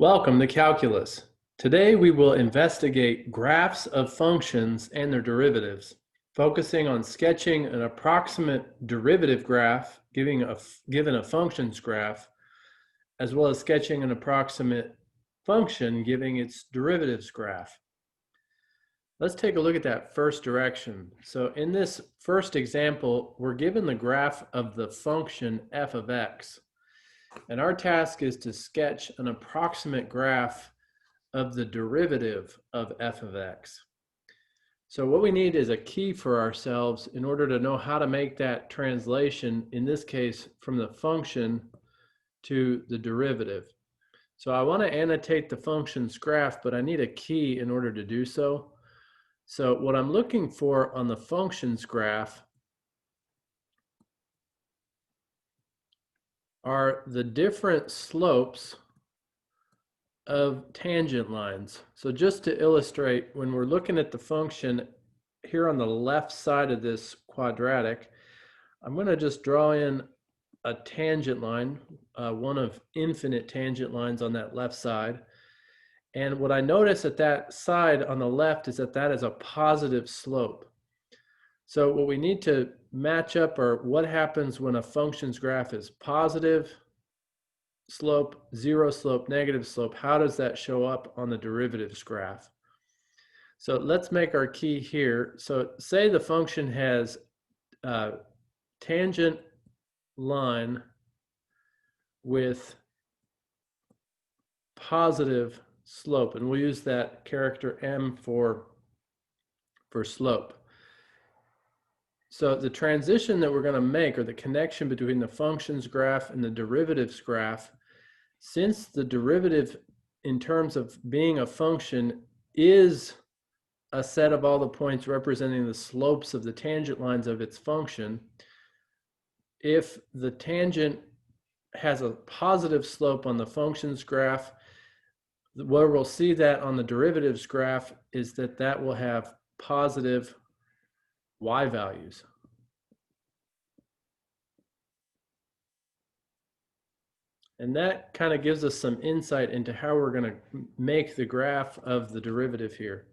Welcome to Calculus. Today we will investigate graphs of functions and their derivatives, focusing on sketching an approximate derivative graph given a functions graph, as well as sketching an approximate function giving its derivatives graph. Let's take a look at that first direction. So in this first example, we're given the graph of the function f of x. And our task is to sketch an approximate graph of the derivative of f of x. So what we need is a key for ourselves in order to know how to make that translation, in this case, from the function to the derivative. So I want to annotate the function's graph, but I need a key in order to do so. So what I'm looking for on the function's graph are the different slopes of tangent lines. So just to illustrate, when we're looking at the function here on the left side of this quadratic, I'm going to just draw in a tangent line, one of infinite tangent lines on that left side. And what I notice at that side on the left is that that is a positive slope. So what we need to match up are what happens when a function's graph is positive slope, zero slope, negative slope. How does that show up on the derivatives graph? So let's make our key here. So say the function has a tangent line with positive slope, and we'll use that character m for slope. So the transition that we're going to make, or the connection between the functions graph and the derivatives graph, since the derivative in terms of being a function is a set of all the points representing the slopes of the tangent lines of its function, if the tangent has a positive slope on the functions graph, where we'll see that on the derivatives graph is that that will have positive y values. And that kind of gives us some insight into how we're going to make the graph of the derivative here.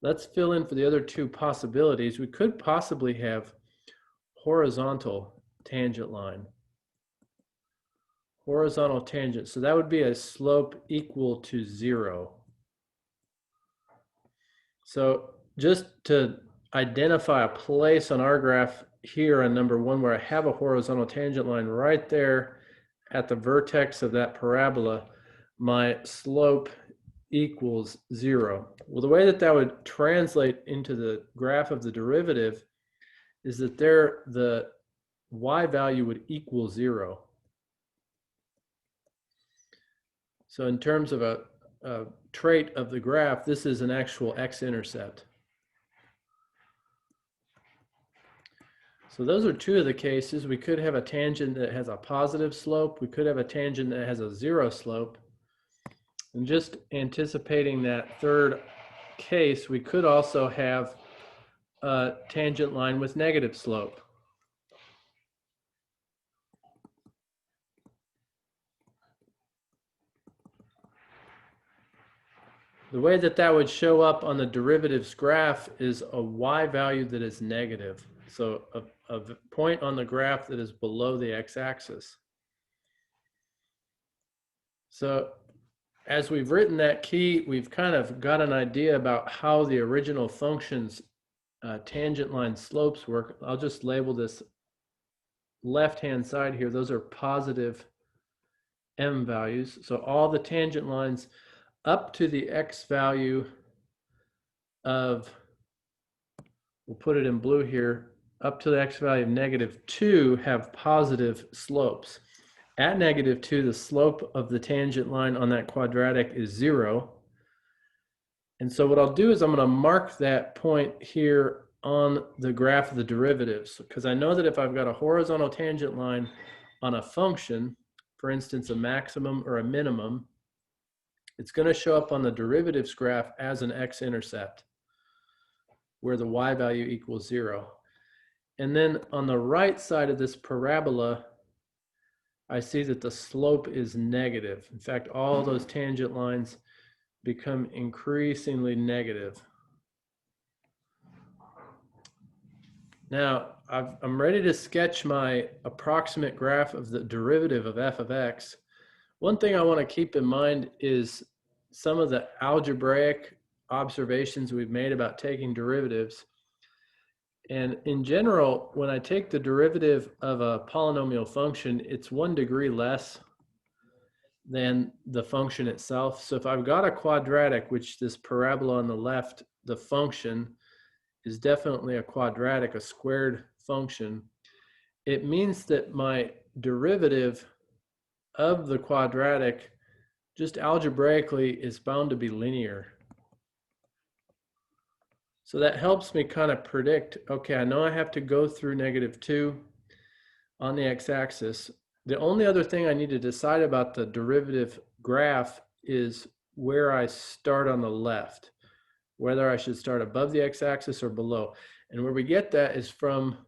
Let's fill in for the other two possibilities. We could possibly have horizontal tangent line. Horizontal tangent. So that would be a slope equal to 0. So just to identify a place on our graph here on number 1 where I have a horizontal tangent line right there at the vertex of that parabola, my slope equals 0. Well, the way that that would translate into the graph of the derivative is that there the y value would equal 0. So in terms of a trait of the graph, this is an actual x-intercept. So those are two of the cases. We could have a tangent that has a positive slope. We could have a tangent that has a 0 slope. And just anticipating that third case, we could also have a tangent line with negative slope. The way that that would show up on the derivatives graph is a y value that is negative. So a point on the graph that is below the x-axis. So as we've written that key, we've kind of got an idea about how the original function's tangent line slopes work. I'll just label this left-hand side here. Those are positive m values. So all the tangent lines up to the x value of, we'll put it in blue here, up to the x value of -2 have positive slopes. At -2, the slope of the tangent line on that quadratic is 0. And so what I'll do is I'm going to mark that point here on the graph of the derivatives, because I know that if I've got a horizontal tangent line on a function, for instance, a maximum or a minimum, it's going to show up on the derivatives graph as an x-intercept, where the y value equals 0. And then on the right side of this parabola, I see that the slope is negative. In fact, all those tangent lines become increasingly negative. Now, I'm ready to sketch my approximate graph of the derivative of f of x. One thing I want to keep in mind is some of the algebraic observations we've made about taking derivatives. And in general, when I take the derivative of a polynomial function, it's 1 degree less than the function itself. So if I've got a quadratic, which this parabola on the left, the function is definitely a quadratic, a squared function, it means that my derivative of the quadratic just algebraically is bound to be linear. So that helps me kind of predict, okay, I know I have to go through -2 on the x-axis. The only other thing I need to decide about the derivative graph is where I start on the left, whether I should start above the x-axis or below. And where we get that is from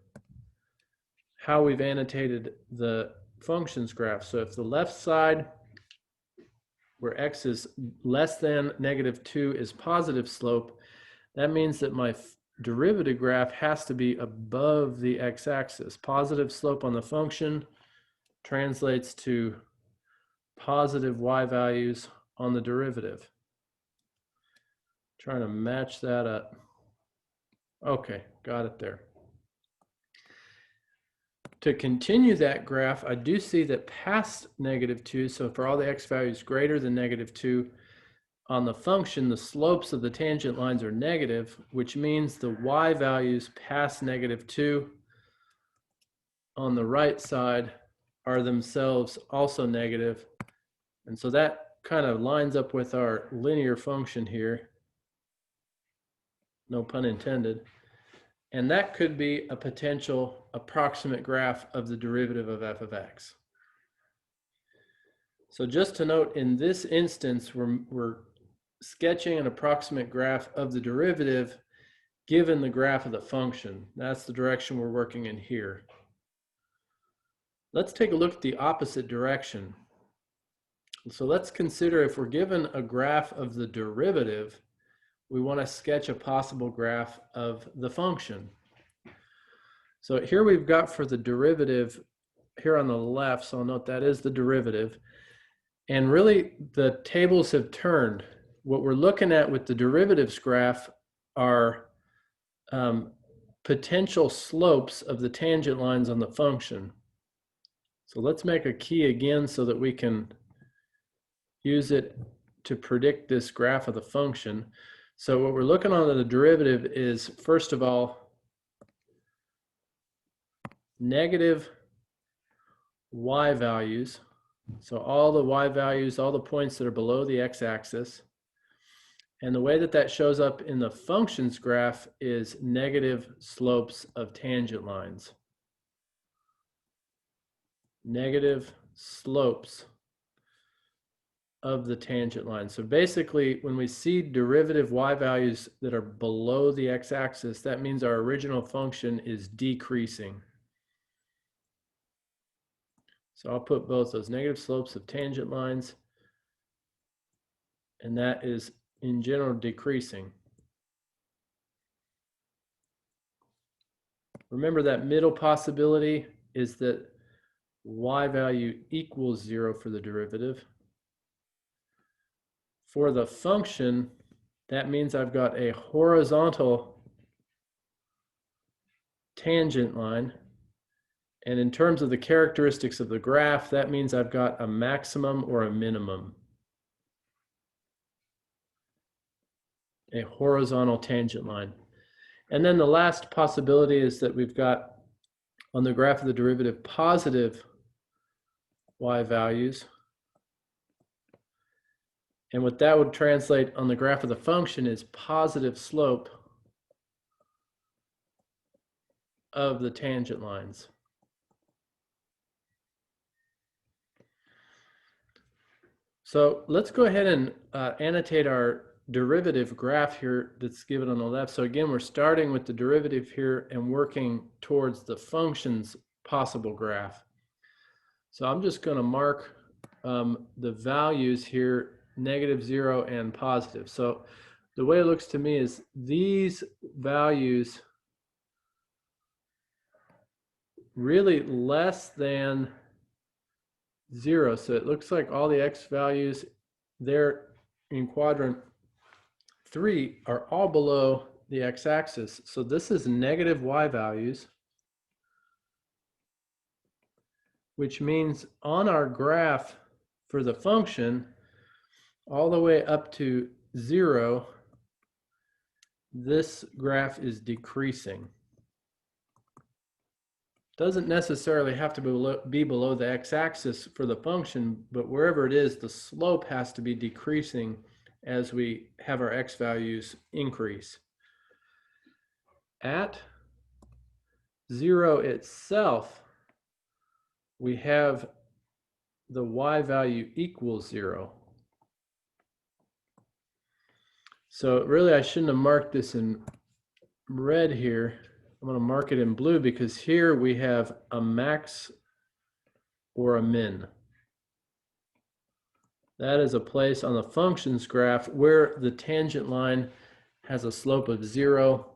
how we've annotated the functions graph. So if the left side, where x is less than -2, is positive slope, that means that my derivative graph has to be above the x-axis. Positive slope on the function translates to positive y values on the derivative. Trying to match that up. Okay, got it there. To continue that graph, I do see that past -2, so for all the x values greater than -2, on the function, the slopes of the tangent lines are negative, which means the y values past -2 on the right side are themselves also negative. And so that kind of lines up with our linear function here. No pun intended. And that could be a potential approximate graph of the derivative of f of x. So just to note, in this instance, we're sketching an approximate graph of the derivative given the graph of the function. That's the direction we're working in here. Let's take a look at the opposite direction. So let's consider if we're given a graph of the derivative, we want to sketch a possible graph of the function. So here we've got for the derivative here on the left, so I'll note that is the derivative. And really the tables have turned. What we're looking at with the derivatives graph are potential slopes of the tangent lines on the function. So let's make a key again so that we can use it to predict this graph of the function. So what we're looking on the derivative is, first of all, negative y values. So all the y values, all the points that are below the x-axis. And the way that that shows up in the functions graph is negative slopes of tangent lines. Negative slopes of the tangent line. So basically, when we see derivative y values that are below the x-axis, that means our original function is decreasing. So I'll put both those negative slopes of tangent lines, and that is in general decreasing. Remember that middle possibility is that y value equals 0 for the derivative. For the function, that means I've got a horizontal tangent line. And in terms of the characteristics of the graph, that means I've got a maximum or a minimum. A horizontal tangent line. And then the last possibility is that we've got on the graph of the derivative positive y values. And what that would translate on the graph of the function is positive slope of the tangent lines. So let's go ahead and annotate our derivative graph here that's given on the left. So again, we're starting with the derivative here and working towards the function's possible graph. So I'm just going to mark the values here, -0 and positive. So the way it looks to me is these values really less than 0. So it looks like all the x values there in quadrant 3 are all below the x-axis. So this is negative y values, which means on our graph for the function, all the way up to 0, this graph is decreasing. Doesn't necessarily have to be below the x-axis for the function, but wherever it is, the slope has to be decreasing as we have our x values increase. At 0 itself, we have the y value equals 0. So really, I shouldn't have marked this in red here. I'm going to mark it in blue because here we have a max or a min. That is a place on the functions graph where the tangent line has a slope of 0.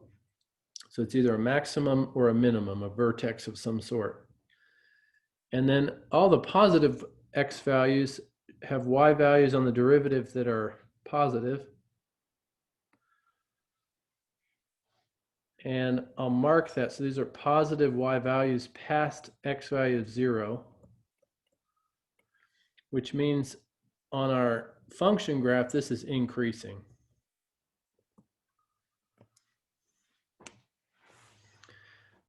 So it's either a maximum or a minimum, a vertex of some sort. And then all the positive x values have y values on the derivative that are positive. And I'll mark that. So these are positive y values past x value of 0, which means on our function graph, this is increasing.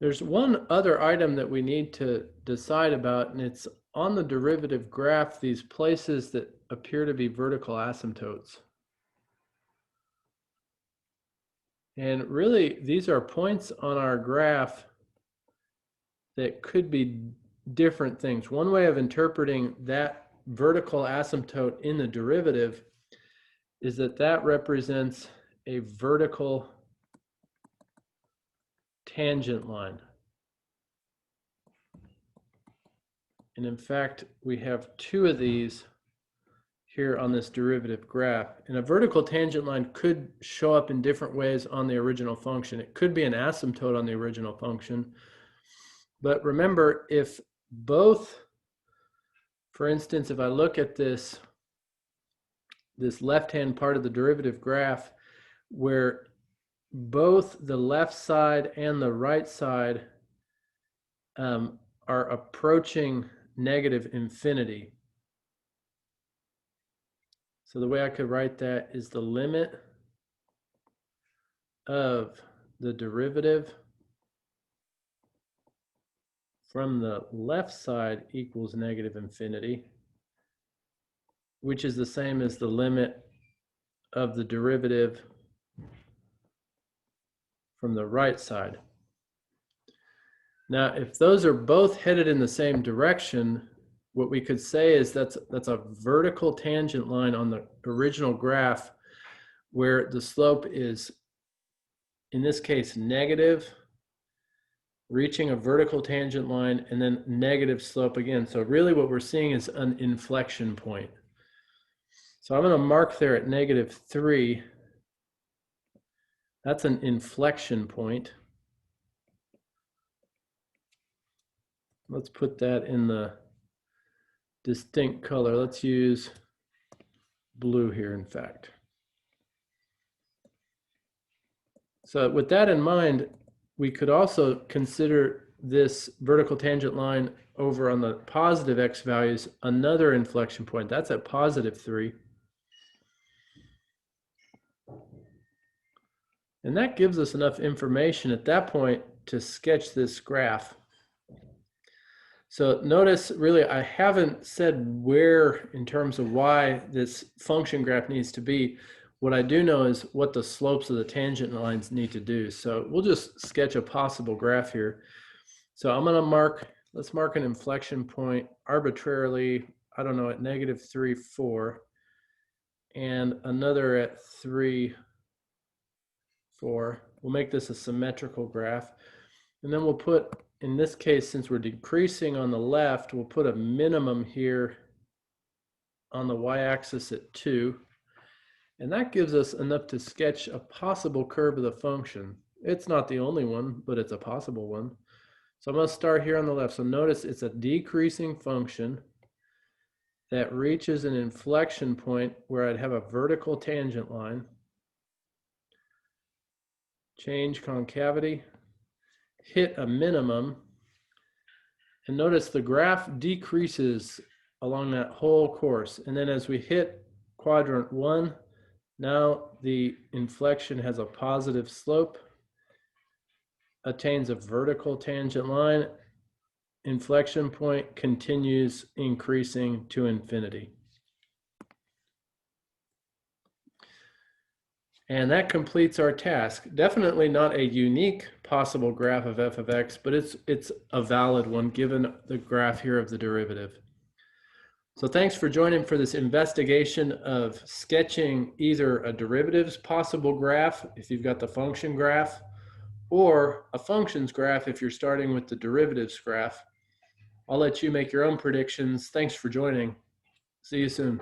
There's one other item that we need to decide about, and it's on the derivative graph, these places that appear to be vertical asymptotes. And really, these are points on our graph that could be different things. One way of interpreting that vertical asymptote in the derivative is that that represents a vertical tangent line. And in fact, we have 2 of these here on this derivative graph. And a vertical tangent line could show up in different ways on the original function. It could be an asymptote on the original function. But remember, if both, for instance, if I look at this left-hand part of the derivative graph where both the left side and the right side are approaching negative infinity. So the way I could write that is the limit of the derivative from the left side equals negative infinity, which is the same as the limit of the derivative from the right side. Now, if those are both headed in the same direction, what we could say is that's a vertical tangent line on the original graph where the slope is, in this case, negative, reaching a vertical tangent line, and then negative slope again. So really what we're seeing is an inflection point. So I'm going to mark there at -3. That's an inflection point. Let's put that in the distinct color. Let's use blue here, in fact. So with that in mind, we could also consider this vertical tangent line over on the positive x values another inflection point. That's at +3. And that gives us enough information at that point to sketch this graph. So notice, really, I haven't said where in terms of why this function graph needs to be. What I do know is what the slopes of the tangent lines need to do. So we'll just sketch a possible graph here. So I'm going to let's mark an inflection point arbitrarily, I don't know, at -3, 4, and another at 3, 4. We'll make this a symmetrical graph. And then we'll put in this case, since we're decreasing on the left, we'll put a minimum here on the y-axis at 2. And that gives us enough to sketch a possible curve of the function. It's not the only one, but it's a possible one. So I'm going to start here on the left. So notice it's a decreasing function that reaches an inflection point where I'd have a vertical tangent line. Change concavity, hit a minimum, and notice the graph decreases along that whole course. And then as we hit quadrant 1, now the inflection has a positive slope, attains a vertical tangent line, inflection point continues increasing to infinity. And that completes our task. Definitely not a unique possible graph of f of x, but it's a valid one given the graph here of the derivative. So thanks for joining for this investigation of sketching either a derivative's possible graph, if you've got the function graph, or a functions graph if you're starting with the derivatives graph. I'll let you make your own predictions. Thanks for joining. See you soon.